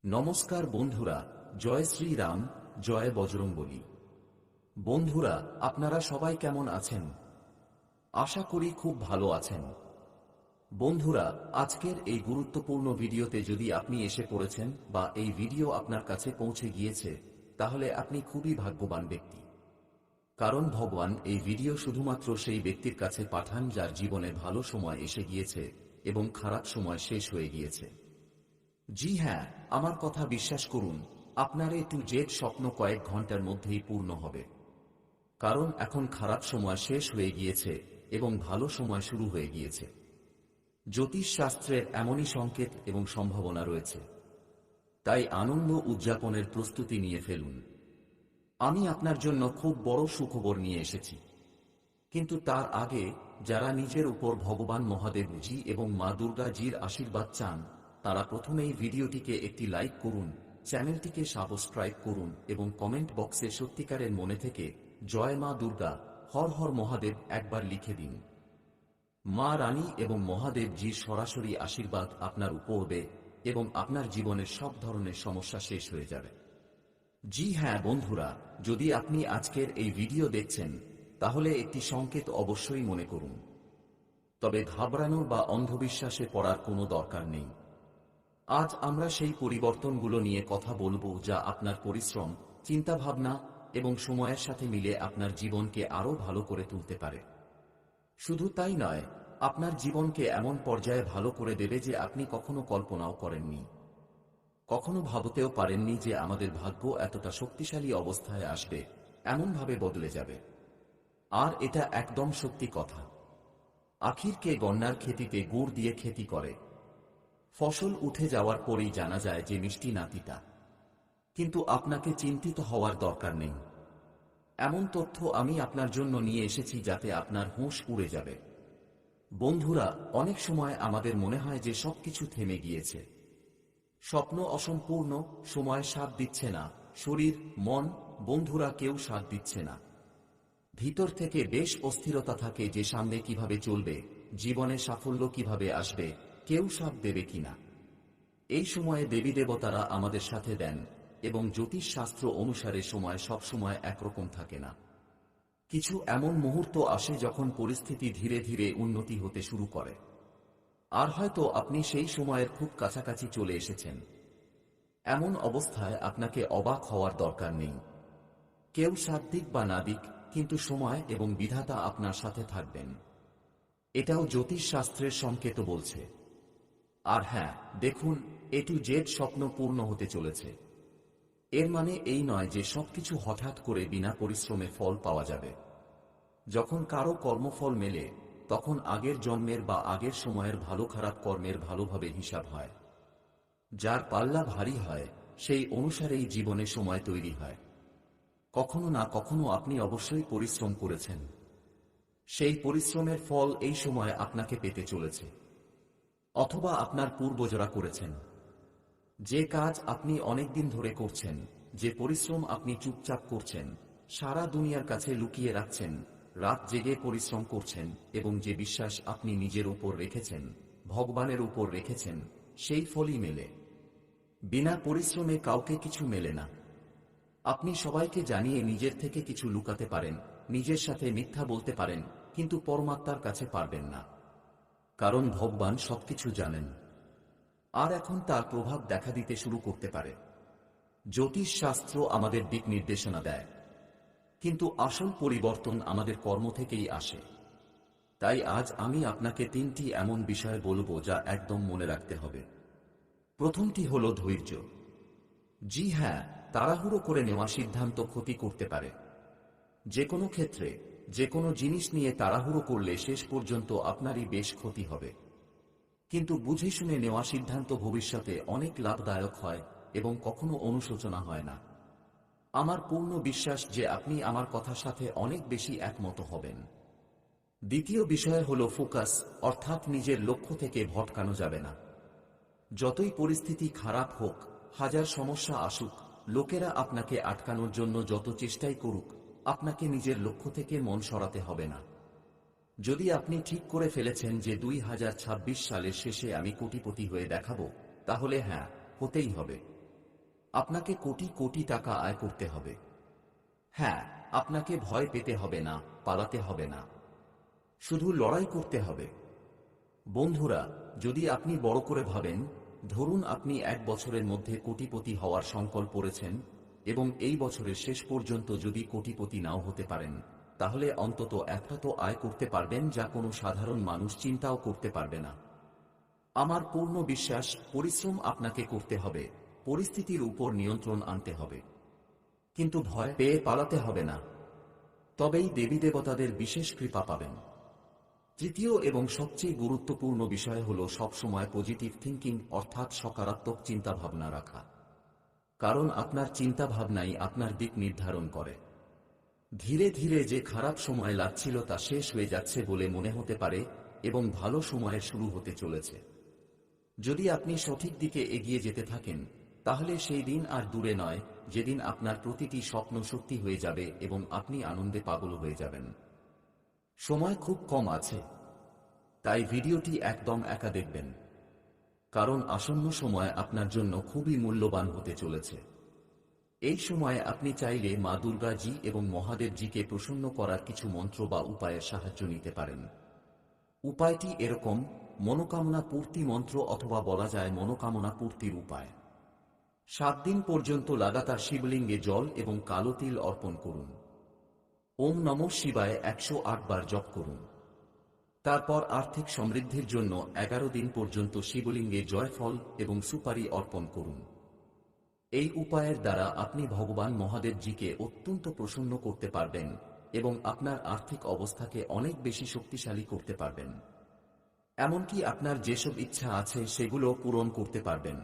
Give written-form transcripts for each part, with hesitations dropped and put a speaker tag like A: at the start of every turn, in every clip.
A: নমস্কার বন্ধুরা, জয় শ্রীরাম, জয় বজরংবলী। বন্ধুরা, আপনারা সবাই কেমন আছেন? আশা করি খুব ভালো আছেন। বন্ধুরা, আজকের এই গুরুত্বপূর্ণ ভিডিওতে যদি আপনি এসে পড়েছেন বা এই ভিডিও আপনার কাছে পৌঁছে গিয়েছে, তাহলে আপনি খুবই ভাগ্যবান ব্যক্তি। কারণ ভগবান এই ভিডিও শুধুমাত্র সেই ব্যক্তির কাছে পাঠান যার জীবনে ভালো সময় এসে গিয়েছে এবং খারাপ সময় শেষ হয়ে গিয়েছে। জি হ্যাঁ, আমার কথা বিশ্বাস করুন, আপনার এ টু জেড স্বপ্ন কয়েক ঘন্টার মধ্যেই পূর্ণ হবে। কারণ এখন খারাপ সময় শেষ হয়ে গিয়েছে এবং ভালো সময় শুরু হয়ে গিয়েছে। জ্যোতিষ শাস্ত্রের এমনই সংকেত এবং সম্ভাবনা রয়েছে। তাই আনন্দ উদযাপনের প্রস্তুতি নিয়ে ফেলুন। আমি আপনার জন্য খুব বড় সুখবর নিয়ে এসেছি। কিন্তু তার আগে যারা নিজের উপর ভগবান মহাদেবজি এবং মা দুর্গাজির আশীর্বাদ চান, তারা প্রথমেই ভিডিওটিকে একটি লাইক করুন, চ্যানেলটিকে সাবস্ক্রাইব করুন এবং কমেন্ট বক্সে সত্যিকারের মনে থেকে জয় মা দুর্গা, হর হর মহাদেব একবার লিখে দিন। মা রানী এবং মহাদেবজির সরাসরি আশীর্বাদ আপনার উপর হবে এবং আপনার জীবনের সব ধরনের সমস্যা শেষ হয়ে যাবে। জি হ্যাঁ বন্ধুরা, যদি আপনি আজকের এই ভিডিও দেখছেন, তাহলে একটি সংকেত অবশ্যই মনে করুন। তবে ঘাবড়ানো বা অন্ধবিশ্বাসে পড়ার কোনো দরকার নেই। আজ আমরা সেই পরিবর্তনগুলো নিয়ে কথা বলবো যা আপনার পরিশ্রম, চিন্তাভাবনা এবং সময়ের সাথে মিলে আপনার জীবনকে আরও ভালো করে তুলতে পারে। শুধু তাই নয়, আপনার জীবনকে এমন পর্যায়ে ভালো করে দেবে যে আপনি কখনো কল্পনাও করেননি। কখনো ভাবতেও পারেননি যে আমাদের ভাগ্য এতটা শক্তিশালী অবস্থায় আসবে, এমনভাবে বদলে যাবে। আর এটা একদম সত্যি কথা। আখিরকে গন্নার খেতিতে গুড় দিয়ে খেতি করে। ফসল উঠে যাওয়ার পরেই জানা যায় যে মিষ্টি নাতিটা। কিন্তু আপনাকে চিন্তিত হওয়ার দরকার নেই। এমন তথ্য আমি আপনার জন্য নিয়ে এসেছি যাতে আপনার হুঁশ উড়ে যাবে। বন্ধুরা, অনেক সময় আমাদের মনে হয় যে সবকিছু থেমে গিয়েছে। স্বপ্ন অসম্পূর্ণ, সময় সাথ দিচ্ছে না, শরীর, মন, বন্ধুরা কেউ সাথ দিচ্ছে না। ভিতর থেকে বেশ অস্থিরতা থাকে যে সামনে কিভাবে চলবে, জীবনে সাফল্য কিভাবে আসবে, কেউ সাথ দেবে কিনা। এই সময়ে দেবী দেবতারা আমাদের সাথে দেন এবং জ্যোতিষ শাস্ত্র অনুসারে সময় সব সময় একরকম থাকে না। কিছু এমন মুহূর্ত আসে যখন পরিস্থিতি ধীরে ধীরে উন্নতি হতে শুরু করে। আর হয়তো আপনি সেই সময়ের খুব কাছাকাছি চলে এসেছেন। এমন অবস্থায় আপনাকে অবাক হওয়ার দরকার নেই। কেউ সাথ দিক বা না দিক, কিন্তু সময় এবং বিধাতা আপনার সাথে থাকবেন। এটাও জ্যোতিষ শাস্ত্রের সংকেত বলছে। আর হ্যাঁ, দেখুন, এ টু জেড স্বপ্ন পূর্ণ হতে চলেছে। এর মানে এই নয় যে সবকিছু হঠাৎ করে বিনা পরিশ্রমে ফল পাওয়া যাবে। যখন কারো কর্মফল মেলে, তখন আগের জন্মের বা আগের সময়ের ভালো খারাপ কর্মের ভালোভাবে হিসাব হয়। যার পাল্লা ভারী হয়, সেই অনুসারেই জীবনে সময় তৈরি হয়। কখনো না কখনো আপনি অবশ্যই পরিশ্রম করেছেন। সেই পরিশ্রমের ফল এই সময় আপনাকে পেতে চলেছে। অথবা আপনার পূর্বজরা করেছেন। যে কাজ আপনি অনেকদিন ধরে করছেন, যে পরিশ্রম আপনি চুপচাপ করছেন, সারা দুনিয়ার কাছে লুকিয়ে রাখছেন, রাত জেগে পরিশ্রম করছেন এবং যে বিশ্বাস আপনি নিজের উপর রেখেছেন, ভগবানের উপর রেখেছেন, সেই ফলই মেলে। বিনা পরিশ্রমে কাউকে কিছু মেলে না। আপনি সবাইকে জানিয়ে নিজের থেকে কিছু লুকাতে পারেন, নিজের সাথে মিথ্যা বলতে পারেন, কিন্তু পরমাত্মার কাছে পারবেন না। কারণ ভগবান সবকিছু জানেন। আর এখন তার প্রভাব দেখা দিতে শুরু করতে পারে। জ্যোতিষ শাস্ত্র আমাদের দিক নির্দেশনা দেয়, কিন্তু আসল পরিবর্তন আমাদের কর্ম থেকেই আসে। তাই আজ আমি আপনাকে 3টি এমন বিষয় বলবো যা একদম মনে রাখতে হবে। প্রথমটি হলো ধৈর্য। জি হ্যাঁ, তাড়াহুড়ো করে নেওয়া সিদ্ধান্ত ক্ষতি করতে পারে। যে কোনো ক্ষেত্রে, যে কোনো জিনিস নিয়ে তাড়াহুড়ো করলে শেষ পর্যন্ত আপনারই বেশ ক্ষতি হবে। কিন্তু বুঝে শুনে নেওয়া সিদ্ধান্ত ভবিষ্যতে অনেক লাভদায়ক হয় এবং কখনো অনুশোচনা হয় না। আমার পূর্ণ বিশ্বাস যে আপনি আমার কথার সাথে অনেক বেশি একমত হবেন। দ্বিতীয় বিষয় হলো ফোকাস, অর্থাৎ নিজের লক্ষ্য থেকে ভটকানো যাবে না। যতই পরিস্থিতি খারাপ হোক, হাজার সমস্যা আসুক, লোকেরা আপনাকে আটকানোর জন্য যত চেষ্টাই করুক, আপনাকে নিজের লক্ষ্য থেকে মন সরাতে হবে না। যদি আপনি ঠিক করে ফেলেছেন যে 2026 সালের শেষে আমি কোটিপতি হয়ে দেখাবো, তাহলে হ্যাঁ, হতেই হবে। আপনাকে কোটি কোটি টাকা আয় করতে হবে। হ্যাঁ, আপনাকে ভয় পেতে হবে না, পালাতে হবে না, শুধু লড়াই করতে হবে। বন্ধুরা, যদি আপনি বড় করে ভাবেন, ধরুন আপনি 1 বছরের মধ্যে কোটিপতি হওয়ার সংকল্প করেছেন এবং এই বছরের শেষ পর্যন্ত যদি কোটিপতি নাও হতে পারেন, তাহলে অন্তত একটা তো আয় করতে পারবেন যা কোনো সাধারণ মানুষ চিন্তাও করতে পারবে না। আমার পূর্ণ বিশ্বাস, পরিশ্রম আপনাকে করতে হবে, পরিস্থিতির উপর নিয়ন্ত্রণ আনতে হবে, কিন্তু ভয় পেয়ে পালাতে হবে না। তবেই দেবী দেবতাদের বিশেষ কৃপা পাবেন। তৃতীয় এবং সবচেয়ে গুরুত্বপূর্ণ বিষয় হল সবসময় পজিটিভ থিঙ্কিং, অর্থাৎ সকারাত্মক চিন্তাভাবনা রাখা। কারণ আপনার চিন্তাভাবনাই আপনার দিক নির্ধারণ করে। ধীরে ধীরে যে খারাপ সময় লাগছিল তা শেষ হয়ে যাচ্ছে বলে মনে হতে পারে এবং ভালো সময়ের শুরু হতে চলেছে। যদি আপনি সঠিক দিকে এগিয়ে যেতে থাকেন, তাহলে সেই দিন আর দূরে নয় যেদিন আপনার প্রতিটি স্বপ্ন সত্যি হয়ে যাবে এবং আপনি আনন্দে পাগল হয়ে যাবেন। সময় খুব কম আছে, তাই ভিডিওটি একদম একা দেখবেন, কারণ আসন্ন সময় আপনার জন্য খুবই মূল্যবান হতে চলেছে। এই সময়ে আপনি চাইলে মা দুর্গাজি এবং মহাদেবজিকে প্রসন্ন করার কিছু মন্ত্র বা উপায়ের সাহায্য নিতে পারেন। উপায়টি এরকম: মনোকামনা পূর্তি মন্ত্র, অথবা বলা যায় মনোকামনা পূর্তির উপায়। 7 দিন পর্যন্ত লাগাতার শিবলিঙ্গে জল এবং কালো তিল অর্পণ করুন। ওম নমঃ শিবায় 108 বার জপ করুন। তারপর আর্থিক সমৃদ্ধির জন্য 11 দিন পর্যন্ত শিবলিঙ্গে জয়ফল এবং সুপারি অর্পণ করুন। এই উপায়ের দ্বারা আপনি ভগবান মহাদেবজিকে অত্যন্ত প্রসন্ন করতে পারবেন এবং আপনার আর্থিক অবস্থাকে অনেক বেশি শক্তিশালী করতে পারবেন। এমনকি আপনার যেসব ইচ্ছা আছে সেগুলো পূরণ করতে পারবেন,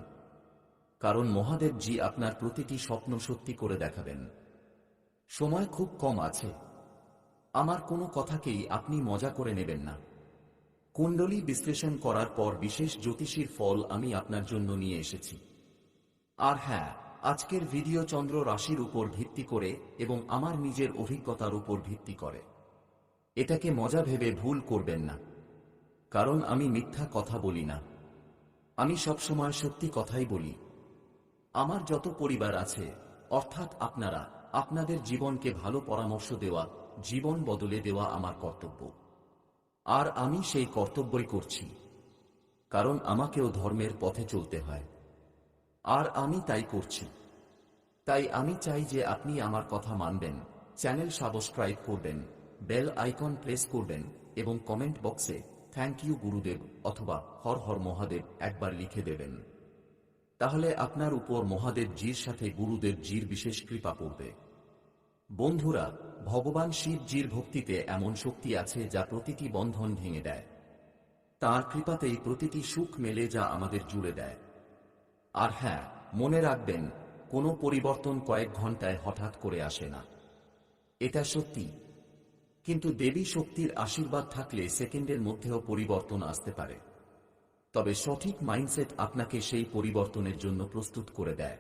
A: কারণ মহাদেবজি আপনার প্রতিটি স্বপ্ন সত্যি করে দেখাবেন। সময় খুব কম আছে, আমার কোনো কথাকেই আপনি মজা করে নেবেন না। কুণ্ডলী বিশ্লেষণ করার পর বিশেষ জ্যোতিষীর ফল আমি আপনার জন্য নিয়ে এসেছি। আর হ্যাঁ, আজকের ভিডিও চন্দ্র রাশির উপর ভিত্তি করে এবং আমার নিজের অভিজ্ঞতার উপর ভিত্তি করে। এটাকে মজা ভেবে ভুল করবেন না, কারণ আমি মিথ্যা কথা বলি না, আমি সবসময় সত্যি কথাই বলি। আমার যত পরিবার আছে, অর্থাৎ আপনারা, আপনাদের জীবনকে ভালো পরামর্শ দেওয়া, জীবন বদলে দেওয়া আমার কর্তব্য। আর আমি সেই কর্তব্যই করছি, কারণ আমাকেও ধর্মের পথে চলতে হয়, আর আমি তাই করছি। তাই আমি চাই যে আপনি আমার কথা মানবেন, চ্যানেল সাবস্ক্রাইব করবেন, বেল আইকন প্রেস করবেন এবং কমেন্ট বক্সে থ্যাংক ইউ গুরুদেব অথবা হর হর মহাদেব একবার লিখে দেবেন। তাহলে আপনার উপর মহাদেবজির সাথে গুরুদেবজির বিশেষ কৃপা পড়বে। বন্ধুরা, ভগবান শিবজির ভক্তিতে এমন শক্তি আছে যা প্রতিটি বন্ধন ভেঙে দেয়। তাঁর কৃপাতেই প্রতিটি সুখ মেলে যা আমাদের জুড়ে দেয়। আর হ্যাঁ, মনে রাখবেন, কোনো পরিবর্তন কয়েক ঘন্টায় হঠাৎ করে আসে না, এটা সত্যি। কিন্তু দেবী শক্তির আশীর্বাদ থাকলে সেকেন্ডের মধ্যেও পরিবর্তন আসতে পারে। তবে সঠিক মাইন্ডসেট আপনাকে সেই পরিবর্তনের জন্য প্রস্তুত করে দেয়।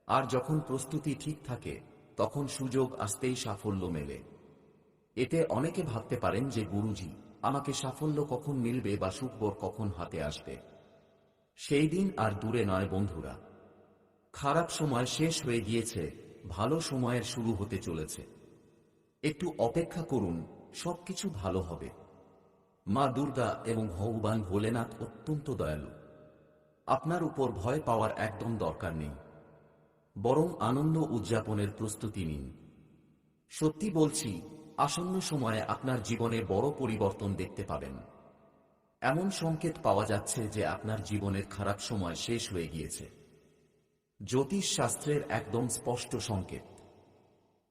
A: আর যখন প্রস্তুতি ঠিক থাকে, তখন সুযোগ আসতেই সাফল্য মেলে। এতে অনেকে ভাবতে পারেন যে গুরুজি, আমাকে সাফল্য কখন মিলবে বা সুখবর কখন হাতে আসবে। সেই দিন আর দূরে নয় বন্ধুরা। খারাপ সময় শেষ হয়ে গিয়েছে, ভালো সময়ের শুরু হতে চলেছে। একটু অপেক্ষা করুন, সবকিছু ভালো হবে। মা দুর্গা এবং ভগবান ভোলেনাথ অত্যন্ত দয়ালু। আপনার উপর ভয় পাওয়ার একদম দরকার নেই, বরং আনন্দ উদযাপনের প্রস্তুতি নিন। সত্যি বলছি, আসন্ন সময়ে আপনার জীবনে বড় পরিবর্তন দেখতে পাবেন। এমন সংকেত পাওয়া যাচ্ছে যে আপনার জীবনের খারাপ সময় শেষ হয়ে গিয়েছে। জ্যোতিষ শাস্ত্রের একদম স্পষ্ট সংকেত।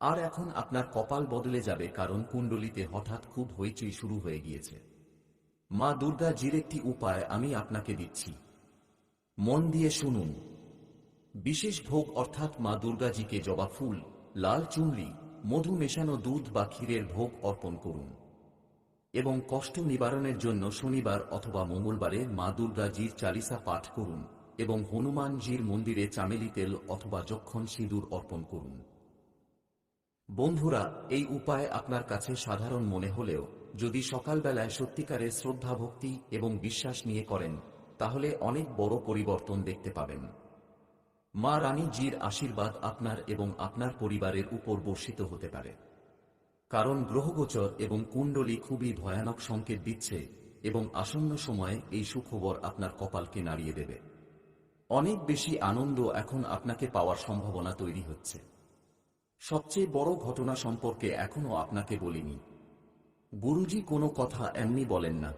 A: আর এখন আপনার কপাল বদলে যাবে, কারণ কুণ্ডলিতে হঠাৎ খুব হইচই শুরু হয়ে গিয়েছে। মা দুর্গা জির একটি উপায় আমি আপনাকে দিচ্ছি, মন দিয়ে শুনুন। বিশেষ ভোগ অর্থাৎ মা দুর্গাজিকে জবা ফুল, লাল চুনরি, মধু মেশানো দুধ বা ক্ষীরের ভোগ অর্পণ করুন এবং কষ্ট নিবারণের জন্য শনিবার অথবা মঙ্গলবারে মা দুর্গাজির চালিসা পাঠ করুন এবং হনুমানজির মন্দিরে চামেলি তেল অথবা যক্ষণ সিঁদুর অর্পণ করুন। বন্ধুরা, এই উপায় আপনার কাছে সাধারণ মনে হলেও যদি সকালবেলায় সত্যিকারের শ্রদ্ধা, ভক্তি এবং বিশ্বাস নিয়ে করেন, তাহলে অনেক বড় পরিবর্তন দেখতে পাবেন। মা রানী জির আশীর্বাদ আপনার এবং আপনার পরিবারের উপর বর্ষিত হতে পারে। কারণ গ্রহগোচর এবং কুণ্ডলী খুবই ভয়ানক সংকেত দিচ্ছে এবং আসন্ন সময়ে এই সুখবর আপনার কপালকে নাড়িয়ে দেবে। অনেক বেশি আনন্দ এখন আপনাকে পাওয়ার সম্ভাবনা তৈরি হচ্ছে। সবচেয়ে বড় ঘটনা সম্পর্কে এখনো আপনাকে বলিনি। গুরুজি কোনো কথা এমনি বলেন না,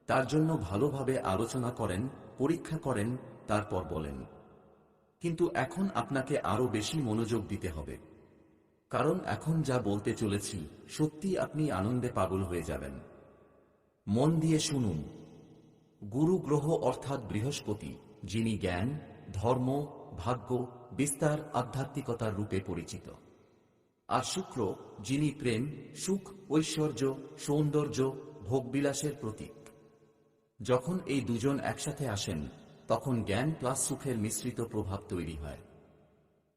A: তার জন্য ভালোভাবে আলোচনা করেন, পরীক্ষা করেন, তারপর বলেন। কিন্তু এখন আপনাকে আরো বেশি মনোযোগ দিতে হবে, কারণ এখন যা বলতে চলেছি সত্যি আপনি আনন্দে পাগল হয়ে যাবেন। মন দিয়ে শুনুন। গুরু গ্রহ অর্থাৎ বৃহস্পতি, যিনি জ্ঞান, ধর্ম, ভাগ্য, বিস্তার, আধ্যাত্মিকতার রূপে পরিচিত। আর শুক্র, যিনি প্রেম, সুখ, ঐশ্বর্য, সৌন্দর্য, ভোগবিলাসের প্রতীক। যখন এই দুজন একসাথে আসেন তখন জ্ঞান প্লাস সুখের মিশ্রিত প্রভাব তৈরি হয়।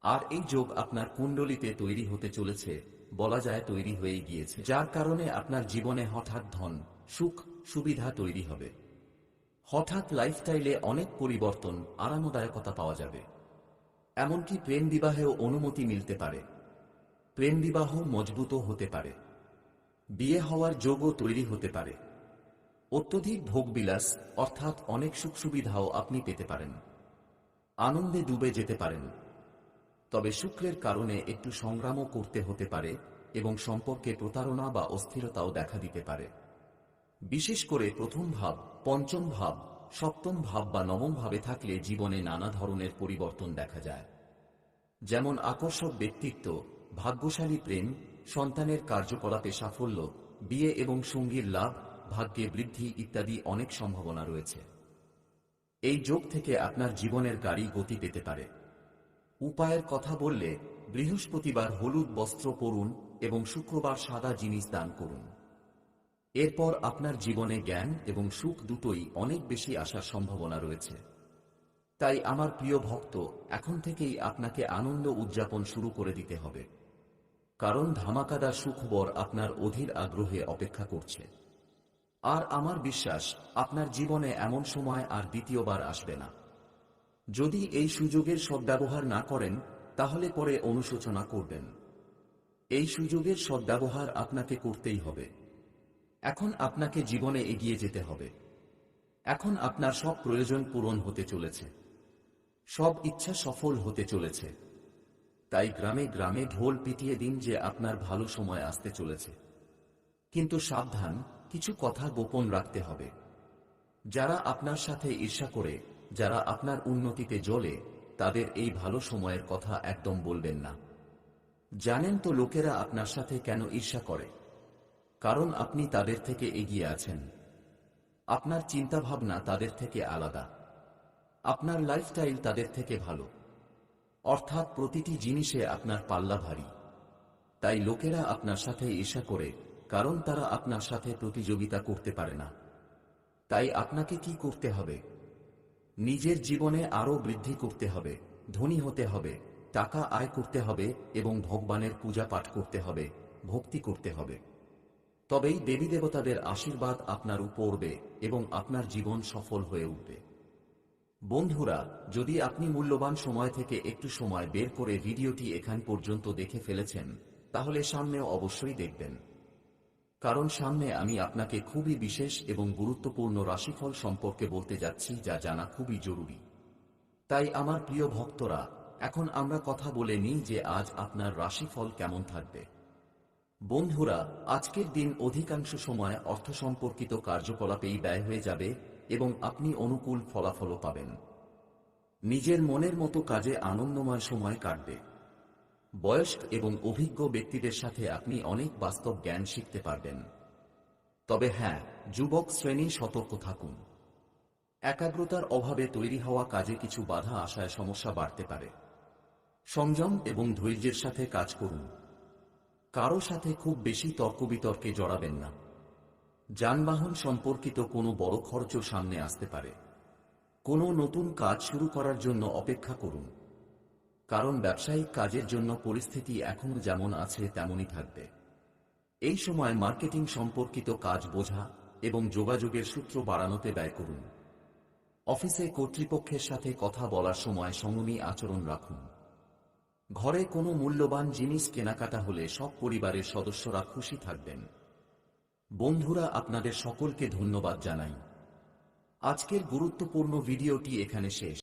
A: আর এই যোগ আপনার কুণ্ডলিতে তৈরি হতে চলেছে, বলা যায় তৈরি হয়ে গিয়েছে, যার কারণে আপনার জীবনে হঠাৎ ধন, সুখ, সুবিধা তৈরি হবে। হঠাৎ লাইফস্টাইলে অনেক পরিবর্তন, আরামদায়কতা পাওয়া যাবে। এমনকি প্রেম বিবাহেও অনুমতি মিলতে পারে। প্রেম বিবাহ মজবুত হতে পারে। বিয়ে হওয়ার যোগও তৈরি হতে পারে। অত্যধিক ভোগবিলাস অর্থাৎ অনেক সুখ সুবিধাও আপনি পেতে পারেন। আনন্দে ডুবে যেতে পারেন। তবে শুক্রের কারণে একটু সংগ্রামও করতে হতে পারে এবং সম্পর্কে প্রতারণা বা অস্থিরতাও দেখা দিতে পারে। বিশেষ করে প্রথম ভাব, পঞ্চম ভাব, সপ্তম ভাব বা নবম ভাবে থাকলে জীবনে নানা ধরনের পরিবর্তন দেখা যায়। যেমন আকর্ষক ব্যক্তিত্ব, ভাগ্যশালী প্রেম, সন্তানের কার্যকলাপে সাফল্য, বিয়ে এবং সঙ্গীর লাভ, ভাগ্যে বৃদ্ধি ইত্যাদি অনেক সম্ভাবনা রয়েছে। এই যোগ থেকে আপনার জীবনের গাড়ি গতি পেতে পারে। উপায়ের কথা বললে, বৃহস্পতিবার হলুদ বস্ত্র পরুন এবং শুক্রবার সাদা জিনিস দান করুন। এরপর আপনার জীবনে জ্ঞান এবং সুখ দুটোই অনেক বেশি আসার সম্ভাবনা রয়েছে। তাই আমার প্রিয় ভক্ত, এখন থেকেই আপনাকে আনন্দ উদযাপন শুরু করে দিতে হবে, কারণ ধামাকাদার সুখবর আপনার অধীর আগ্রহে অপেক্ষা করছে। আর আমার বিশ্বাস আপনার জীবনে এমন সময় আর দ্বিতীয়বার আসবে না। যদি এই সুযোগের সদ্ব্যবহার না করেন তাহলে পরে অনুশোচনা করবেন। এই সুযোগের সদ্ব্যবহার আপনাকে করতেই হবে। এখন আপনাকে জীবনে এগিয়ে যেতে হবে। এখন আপনার সব প্রয়োজন পূরণ হতে চলেছে, সব ইচ্ছা সফল হতে চলেছে। তাই গ্রামে গ্রামে ঢোল পিটিয়ে দিন যে আপনার ভালো সময় আসতে চলেছে। কিন্তু সাবধান, কিছু কথা গোপন রাখতে হবে। যারা আপনার সাথে ঈর্ষা করে, যারা আপনার উন্নতিতে জ্বলে, তাদের এই ভালো সময়ের কথা একদম বলবেন না। জানেন তো লোকেরা আপনার সাথে কেন ঈর্ষা করে? কারণ আপনি তাদের থেকে এগিয়ে আছেন। আপনার চিন্তাভাবনা তাদের থেকে আলাদা। আপনার লাইফস্টাইল তাদের থেকে ভালো। অর্থাৎ প্রতিটি জিনিসে আপনার পাল্লা ভারী। তাই লোকেরা আপনার সাথে ঈর্ষা করে, কারণ তারা আপনার সাথে প্রতিযোগিতা করতে পারে না। তাই আপনাকে কি করতে হবে? নিজের জীবনে আরও বৃদ্ধি করতে হবে, ধনী হতে হবে, টাকা আয় করতে হবে এবং ভগবানের পূজা পাঠ করতে হবে, ভক্তি করতে হবে। তবেই দেবী দেবতাদের আশীর্বাদ আপনার উপর পড়বে এবং আপনার জীবন সফল হয়ে উঠবে। বন্ধুরা, যদি আপনি মূল্যবান সময় থেকে একটু সময় বের করে ভিডিওটি এখান পর্যন্ত দেখে ফেলেছেন, তাহলে সামনেও অবশ্যই দেখবেন। কারণ সামনে আমি আপনাকে খুবই বিশেষ এবং গুরুত্বপূর্ণ রাশিফল সম্পর্কে বলতে যাচ্ছি, যা জানা খুবই জরুরি। তাই আমার প্রিয় ভক্তরা, এখন আমরা কথা বলে নিই যে আজ আপনার রাশিফল কেমন থাকবে। বন্ধুরা, আজকের দিন অধিকাংশ সময় অর্থ সম্পর্কিত কার্যকলাপেই ব্যয় হয়ে যাবে এবং আপনি অনুকূল ফলাফলও পাবেন। নিজের মনের মতো কাজে আনন্দময় সময় কাটবে। বয়স্ক এবং অভিজ্ঞ ব্যক্তিদের সাথে আপনি অনেক বাস্তব জ্ঞান শিখতে পারবেন। তবে হ্যাঁ, যুবক শ্রেণী সতর্ক থাকুন। একাগ্রতার অভাবে তৈরি হওয়া কাজে কিছু বাধা আসায় সমস্যা বাড়তে পারে। সংযম এবং ধৈর্যের সাথে কাজ করুন। কারো সাথে খুব বেশি তর্কবিতর্কে জড়াবেন না। যানবাহন সম্পর্কিত কোনো বড় খরচও সামনে আসতে পারে। কোনো নতুন কাজ শুরু করার জন্য অপেক্ষা করুন, কারণ ব্যবসায়িক কাজের জন্য পরিস্থিতি এখনো যেমন আছে তেমনই থাকবে। এই সময় মার্কেটিং সম্পর্কিত কাজ বোঝা এবং যোগাযোগের সূত্র বাড়ানোতে ব্যয় করুন। অফিসে কর্তৃপক্ষের সাথে কথা বলার সময় সংযমী আচরণ রাখুন। ঘরে কোনো মূল্যবান জিনিস কেনাকাটা হলে সব পরিবারের সদস্যরা খুশি থাকবেন। বন্ধুরা, আপনাদের সকলকে ধন্যবাদ জানাই। আজকের গুরুত্বপূর্ণ ভিডিওটি এখানে শেষ।